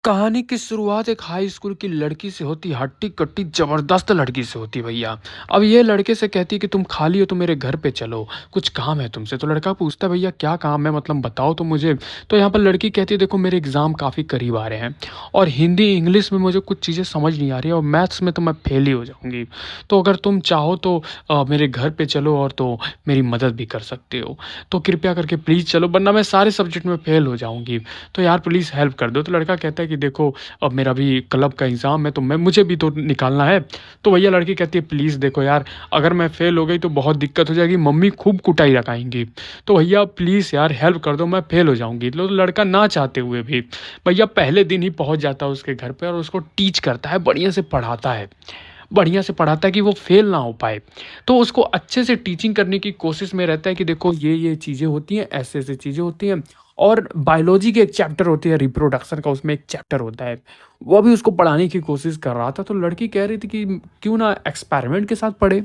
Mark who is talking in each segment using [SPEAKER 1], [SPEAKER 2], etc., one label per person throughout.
[SPEAKER 1] कहानी की शुरुआत एक हाई स्कूल की लड़की से होती है, हट्टी-कट्टी ज़बरदस्त लड़की से होती है भैया। अब ये लड़के से कहती है कि तुम खाली हो तो मेरे घर पे चलो, कुछ काम है तुमसे। तो लड़का पूछता है भैया क्या काम है मतलब बताओ तो मुझे। तो यहाँ पर लड़की कहती है देखो मेरे एग्ज़ाम काफ़ी करीब आ रहे हैं और हिंदी, इंग्लिश में मुझे कुछ चीज़ें समझ नहीं आ रही है और मैथ्स में तो मैं फ़ेल ही हो जाऊँगी। तो अगर तुम चाहो तो मेरे घर पे चलो और तो मेरी मदद भी कर सकते हो। तो कृपया करके प्लीज़ चलो वरना मैं सारे सब्जेक्ट में फ़ेल हो जाऊँगी। तो यार प्लीज़ हेल्प कर दो। तो लड़का कहता है कि देखो अब मेरा भी क्लब का एग्ज़ाम है तो मैं मुझे भी तो निकालना है। तो भैया लड़की कहती है प्लीज़ देखो यार अगर मैं फ़ेल हो गई तो बहुत दिक्कत हो जाएगी, मम्मी खूब कुटाई लगाएँगी। तो भैया प्लीज़ यार हेल्प कर दो मैं फ़ेल हो जाऊँगी। तो लड़का ना चाहते हुए भी भैया पहले दिन ही पहुँच जाता है उसके घर पे और उसको टीच करता है, बढ़िया से पढ़ाता है। बढ़िया से पढ़ाता है कि वो फ़ेल ना हो पाए। तो उसको अच्छे से टीचिंग करने की कोशिश में रहता है कि देखो ये चीज़ें होती हैं, ऐसे-ऐसे चीज़ें होती हैं। और बायोलॉजी के एक चैप्टर होती है रिप्रोडक्शन का, उसमें एक चैप्टर होता है। वो भी उसको पढ़ाने की कोशिश कर रहा था, तो लड़की कह रही थी कि क्यों ना एक्सपेरिमेंट के साथ पढ़े?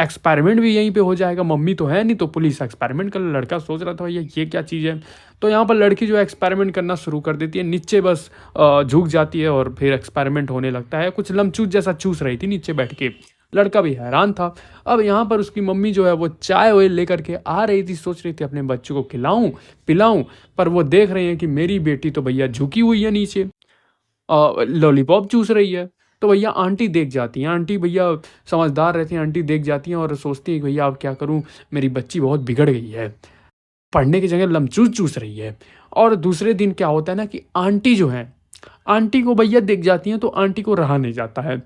[SPEAKER 1] एक्सपेरिमेंट भी यहीं पे हो जाएगा, मम्मी तो है नहीं तो पुलिस एक्सपेरिमेंट कर। लड़का सोच रहा था भैया ये क्या चीज़ है? तो यहाँ पर लड़की जो है एक्सपेरिमेंट करना शुरू कर देती है, नीचे बस झुक जाती है और फिर एक्सपेरिमेंट होने लगता है। कुछ लमचूस जैसा चूस रही थी नीचे बैठ के। लड़का भी हैरान था। अब यहाँ पर उसकी मम्मी जो है वो चाय-वाय लेकर के आ रही थी, सोच रही थी अपने बच्चों को खिलाऊँ, पिलाऊँ, पर वो देख रहे हैं कि मेरी बेटी तो भैया झुकी हुई है नीचे। लॉलीपॉप चूस रही है। तो भैया आंटी देख जाती हैं, आंटी भैया समझदार रहती हैं, आंटी देख जाती हैं और सोचती हैं कि भैया अब क्या करूँ, मेरी बच्ची बहुत बिगड़ गई है। पढ़ने की जगह लमचूस चूस रही है। और दूसरे दिन क्या होता है ना कि आंटी जो हैं, आंटी को भैया दिख जाती हैं तो आंटी को रहा नहीं जाता है।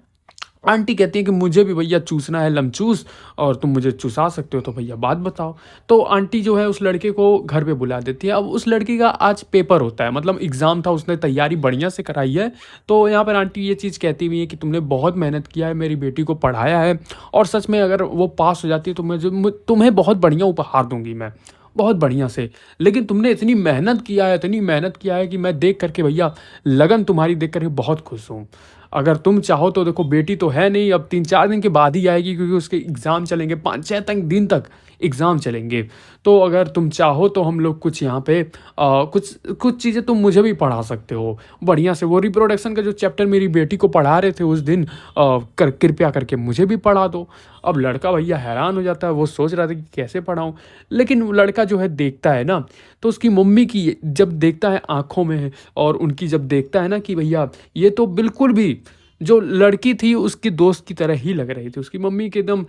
[SPEAKER 1] आंटी कहती हैं कि मुझे भी भैया चूसना है लमचूस और तुम मुझे चुसा सकते हो तो भैया बात बताओ। तो आंटी जो है उस लड़के को घर पे बुला देती है। अब उस लड़की का आज पेपर होता है, मतलब एग्ज़ाम था, उसने तैयारी बढ़िया से कराई है। तो यहाँ पर आंटी ये चीज़ कहती हुई है कि तुमने बहुत मेहनत किया है, मेरी बेटी को पढ़ाया है और सच में अगर वो पास हो जाती है तो तुम्हें बहुत बढ़िया उपहार दूँगी मैं, बहुत बढ़िया से। लेकिन तुमने इतनी मेहनत किया है, इतनी मेहनत किया है कि मैं देख कर के भैया लगन तुम्हारी देख कर के बहुत खुश हूँ। अगर तुम चाहो तो देखो बेटी तो है नहीं, अब 3-4 दिन के बाद ही आएगी क्योंकि उसके एग्ज़ाम चलेंगे, 5-6 तक दिन तक एग्ज़ाम चलेंगे। तो अगर तुम चाहो तो हम लोग कुछ यहाँ पे कुछ कुछ चीज़ें तुम मुझे भी पढ़ा सकते हो। बढ़िया से वो रिप्रोडक्शन का जो चैप्टर मेरी बेटी को पढ़ा रहे थे उस दिन कृपया करके मुझे भी पढ़ा दो। अब लड़का भैया हैरान हो जाता है, वो सोच रहा था कि कैसे पढ़ाऊँ? लेकिन वो लड़का जो है देखता है ना, तो उसकी मम्मी की जब देखता है आँखों में और उनकी जब देखता है ना कि भैया ये तो बिल्कुल भी जो लड़की थी उसकी दोस्त की तरह ही लग रही थी। उसकी मम्मी की एकदम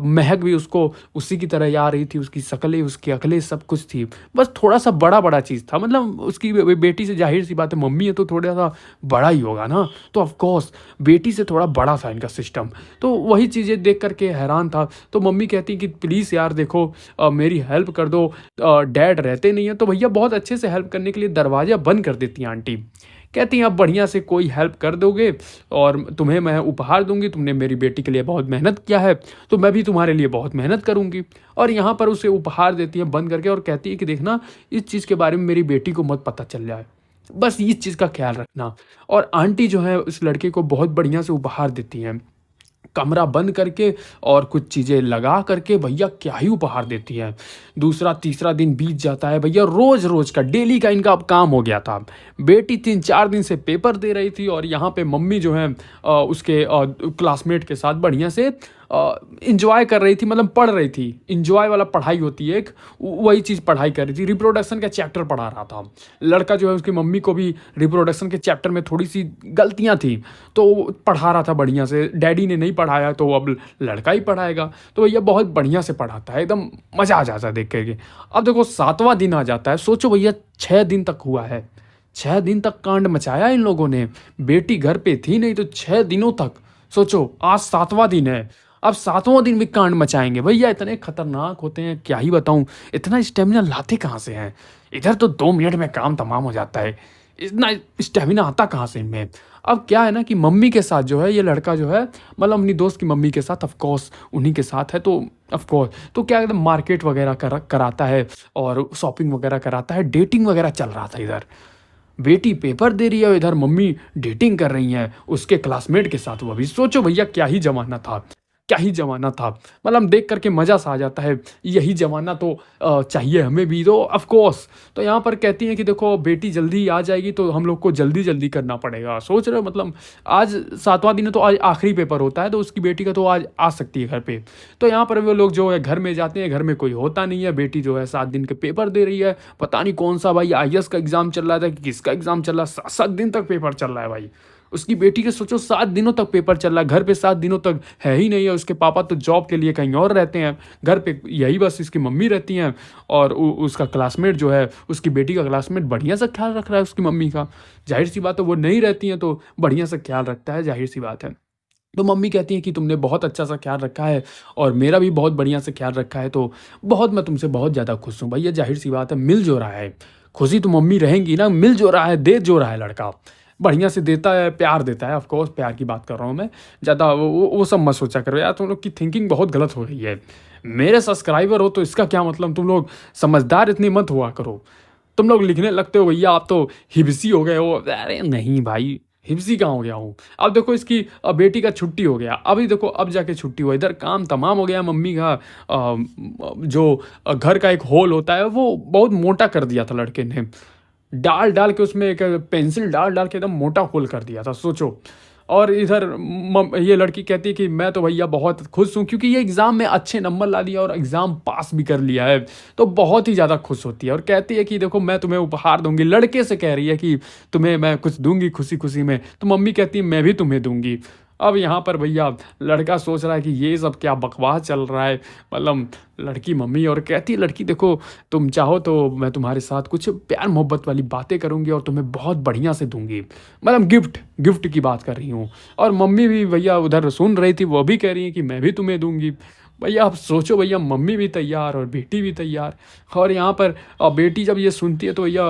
[SPEAKER 1] महक भी उसको उसी की तरह ही आ रही थी, उसकी शक्लें, उसकी अकलें सब कुछ थी। बस थोड़ा-सा बड़ा-बड़ा चीज़ था, मतलब उसकी बेटी से ज़ाहिर-सी बात है मम्मी है तो थोड़ा-सा बड़ा ही होगा ना, तो ऑफ़ कोर्स बेटी से थोड़ा बड़ा था इनका सिस्टम। तो वही चीज़ें देख कर के हैरान था। तो मम्मी कहती कि प्लीज़ यार देखो मेरी हेल्प कर दो। डैड रहते नहीं हैं तो भैया बहुत अच्छे से हेल्प करने के लिए दरवाज़ा बंद कर देती हैं आंटी। कहती हैं अब बढ़िया से कोई हेल्प कर दोगे और तुम्हें मैं उपहार दूँगी, तुमने मेरी बेटी के लिए बहुत मेहनत किया है, तो मैं भी तुम्हारे लिए बहुत मेहनत करूँगी। और यहाँ पर उसे उपहार देती हैं बंद करके और कहती है कि देखना इस चीज़ के बारे में मेरी बेटी को मत पता चल जाए। बस इस चीज़ का ख़्याल रखना। और आंटी जो है उस लड़के को बहुत बढ़िया से उपहार देती हैं। कमरा बंद करके और कुछ चीज़ें लगा करके भैया क्या ही उपहार देती है। दूसरा तीसरा दिन बीत जाता है भैया, रोज़-रोज़ का डेली का इनका अब काम हो गया था। बेटी 3-4 दिन से पेपर दे रही थी और यहाँ पे मम्मी जो है उसके क्लासमेट के साथ बढ़िया से एन्जॉय कर रही थी, मतलब पढ़ रही थी। एन्जॉय वाला पढ़ाई होती है एक, वही चीज़ पढ़ाई कर रही थी। रिप्रोडक्शन का चैप्टर पढ़ा रहा था। लड़का जो है उसकी मम्मी को भी रिप्रोडक्शन के चैप्टर में थोड़ी-सी गलतियाँ थी, तो पढ़ा रहा था बढ़िया से। डैडी ने नहीं पढ़ाया तो अब लड़का ही पढ़ाएगा। तो भैया बहुत बढ़िया से पढ़ाता है, एकदम मज़ा आ जाता है देख कर के। अब देखो 7वाँ दिन आ जाता है, सोचो भैया 6 दिन तक हुआ है। 6 दिन तक कांड मचाया इन लोगों ने। बेटी घर पे थी नहीं तो 6 दिनों तक, सोचो आज 7वाँ दिन है। अब 7वाँ दिन भी कांड मचाएँगे। भैया इतने खतरनाक होते हैं क्या ही बताऊँ। इतना स्टैमिना लाते कहाँ से हैं? इधर तो 2 मिनट में काम तमाम हो जाता है। इतना स्टैमिना आता कहाँ से इनमें? अब क्या है ना कि मम्मी के साथ जो है ये लड़का जो है, मतलब अपनी दोस्त की मम्मी के साथ ऑफ कोर्स उन्हीं के साथ है, तो ऑफ कोर्स तो क्या कहते हैं मार्केट वगैरह कराता है और शॉपिंग वगैरह कराता है, डेटिंग वगैरह चल रहा था इधर। बेटी पेपर दे रही है और इधर मम्मी डेटिंग कर रही हैं उसके क्लासमेट के साथ, वो भी सोचो भैया क्या ही ज़माना था। क्या ही ज़माना था। मतलब देख कर के मज़ा सा आ जाता है, यही ज़माना तो चाहिए हमें भी तो ऑफ़ कोर्स। तो यहाँ पर कहती हैं कि देखो बेटी जल्दी आ जाएगी तो हम लोग को जल्दी-जल्दी करना पड़ेगा। सोच रहे हो मतलब आज 7वाँ दिन है तो आज आखिरी पेपर होता है तो उसकी बेटी का तो आज आ सकती है घर पे। तो यहाँ पर वो लोग जो है घर में जाते हैं, घर में कोई होता नहीं है, बेटी जो है 7 दिन के पेपर दे रही है। पता नहीं कौन-सा भाई आईएएस का एग्ज़ाम चल रहा था कि किसका एग्ज़ाम चल रहा है, 7-7 दिन तक पेपर चल रहा है भाई। उसकी बेटी के सोचो 7 दिनों तक पेपर चल रहा है, घर पे 7 दिनों तक है ही नहीं है, उसके पापा तो जॉब के लिए कहीं और रहते हैं, घर पे यही बस इसकी मम्मी रहती हैं और उसका क्लासमेट जो है, उसकी बेटी का क्लासमेट बढ़िया सा ख्याल रख रहा है उसकी मम्मी का। ज़ाहिर-सी बात है वो नहीं रहती हैं तो बढ़िया सा ख्याल रखता है, ज़ाहिर-सी बात है। तो मम्मी कहती हैं कि तुमने बहुत अच्छा सा ख्याल रखा है और मेरा भी बहुत बढ़िया से ख्याल रखा है तो बहुत मैं तुमसे बहुत ज़्यादा खुश हूँ। भैया ज़ाहिर-सी बात है मिल जो रहा है, खुशी तो मम्मी रहेंगी ना, मिल जो रहा है, दे जो रहा है लड़का। बढ़िया से देता है, प्यार देता है, ऑफ़ कोर्स प्यार की बात कर रहा हूँ मैं। ज़्यादा वो सब मत सोचा करो यार, तुम लोग की थिंकिंग बहुत गलत हो रही है। मेरे सब्सक्राइबर हो तो इसका क्या मतलब, तुम लोग समझदार इतने मत हुआ करो। तुम लोग लिखने लगते हो भैया आप तो हिबसी हो गए हो। अरे नहीं भाई, हिबसी कहाँ हो गया हूँ। अब देखो इसकी बेटी का छुट्टी हो गया, अभी देखो अब जाके छुट्टी हुआ, इधर काम तमाम हो गया। मम्मी का जो घर का एक होल होता है वो बहुत मोटा कर दिया था लड़के ने। डाल-डाल के उसमें एक पेंसिल डाल-डाल के एकदम मोटा होल कर दिया था, सोचो। और इधर ये लड़की कहती है कि मैं तो भैया बहुत खुश हूँ क्योंकि ये एग्ज़ाम में अच्छे नंबर ला लिया और एग्ज़ाम पास भी कर लिया है। तो बहुत ही ज़्यादा खुश होती है और कहती है कि देखो मैं तुम्हें उपहार दूँगी। लड़के से कह रही है कि तुम्हें मैं कुछ दूँगी खुशी-खुशी में। तो मम्मी कहती है मैं भी तुम्हें दूँगी। अब यहाँ पर भैया लड़का सोच रहा है कि ये सब क्या बकवास चल रहा है। मतलब लड़की मम्मी और कहती है लड़की देखो तुम चाहो तो मैं तुम्हारे साथ कुछ प्यार मोहब्बत वाली बातें करूँगी और तुम्हें बहुत बढ़िया से दूँगी। मतलब गिफ्ट की बात कर रही हूँ। और मम्मी भी भैया उधर सुन रही थी, वो भी कह रही है कि मैं भी तुम्हें दूँगी। भैया आप सोचो भैया मम्मी भी तैयार और बेटी भी तैयार। और यहाँ पर बेटी जब ये सुनती है तो भैया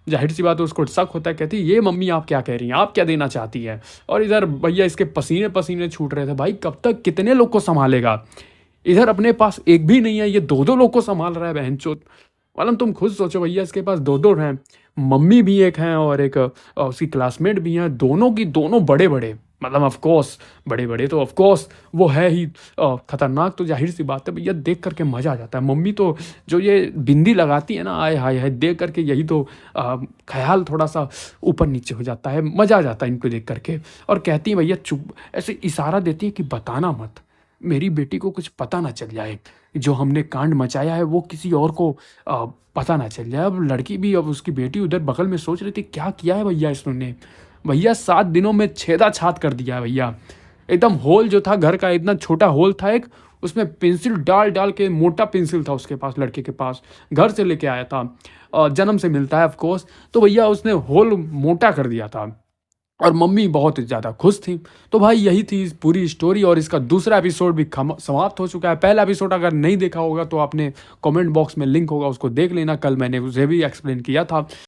[SPEAKER 1] ज़ाहिर-सी बात है उसको शक होता है, कहती है ये मम्मी आप क्या कह रही हैं? आप क्या देना चाहती हैं? और इधर भैया इसके पसीने-पसीने छूट रहे थे। भाई कब तक कितने लोग को सँभालेगा? इधर अपने पास एक भी नहीं है, ये 2-2 लोग को सँभाल रहा है बहनचोद। मतलब तुम खुद सोचो भैया इसके पास 2-2 हैं, मम्मी भी एक हैं और एक उसकी क्लासमेट भी हैं, दोनों की दोनों बड़े-बड़े। मतलब ऑफ़ कोर्स बड़े-बड़े तो ऑफ़ कोर्स वो है ही खतरनाक। तो ज़ाहिर-सी बात है भैया देख कर के मज़ा आ जाता है। मम्मी तो जो ये बिंदी लगाती है ना, आय हाय हाय! देख कर के यही तो ख़्याल थोड़ा-सा ऊपर-नीचे हो जाता है, मज़ा आ जाता है इनको देख कर के। और कहती हैं भैया चुप, ऐसे इशारा देती हैं कि बताना मत। मेरी बेटी को कुछ पता ना चल जाए, जो हमने कांड मचाया है वो किसी और को पता ना चल जाए। अब लड़की भी, अब उसकी बेटी उधर बगल में सोच रही थी क्या किया है भैया इसने। भैया 7 दिनों में छेदा-छात कर दिया है भैया। एकदम होल जो था घर का, इतना छोटा होल था एक, उसमें पेंसिल डाल-डाल के, मोटा पेंसिल था उसके पास, लड़के के पास, घर से लेके आया था। जन्म से मिलता है ऑफ कोर्स। तो भैया उसने होल मोटा कर दिया था। और मम्मी बहुत ज़्यादा खुश थी। तो भाई यही थी इस पूरी स्टोरी और इसका दूसरा एपिसोड भी समाप्त हो चुका है। पहला एपिसोड अगर नहीं देखा होगा तो आपने कमेंट बॉक्स में लिंक होगा, उसको देख लेना। कल मैंने उसे भी एक्सप्लेन किया था।